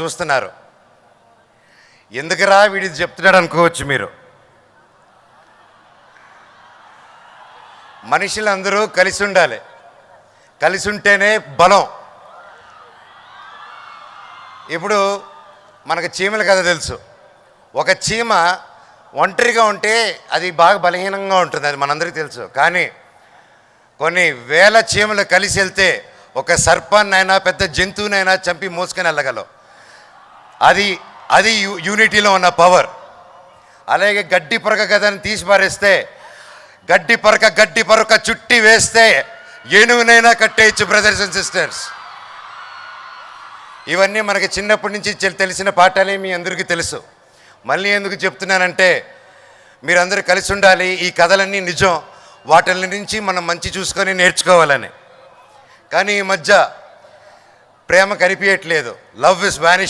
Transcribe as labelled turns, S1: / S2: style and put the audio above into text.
S1: చూస్తున్నారు. ఎందుకురా వీడి చెప్తున్నాడు అనుకోవచ్చు మీరు. మనుషులందరూ కలిసి ఉండాలి. కలిసి ఉంటేనే బలం. ఇప్పుడు మనకు చీమల కథ తెలుసు. ఒక చీమ ఒంటరిగా ఉంటే అది బాగా బలహీనంగా ఉంటుంది, అది మనందరికీ తెలుసు. కానీ కొన్ని వేల చీమలు కలిసి వెళ్తే ఒక సర్పాన్నైనా పెద్ద జంతువునైనా చంపి మోసుకొని వెళ్ళగలవు. అది అది యూనిటీలో ఉన్న పవర్. అలాగే గడ్డి పరక కథని తీసి పారేస్తే గడ్డి పరక చుట్టి వేస్తే ఏనుగునైనా కట్టేయచ్చు. బ్రదర్స్ అండ్ సిస్టర్స్, ఇవన్నీ మనకి చిన్నప్పటి నుంచి తెలిసిన పాఠాలే, మీ అందరికీ తెలుసు. మళ్ళీ ఎందుకు చెప్తున్నానంటే మీరందరూ కలిసి ఉండాలి. ఈ కథలన్నీ నిజం, వాటి నుంచి మనం మంచి చూసుకొని నేర్చుకోవాలని. కానీ ఈ మధ్య ప్రేమ కనిపించట్లేదు. Love is vanish.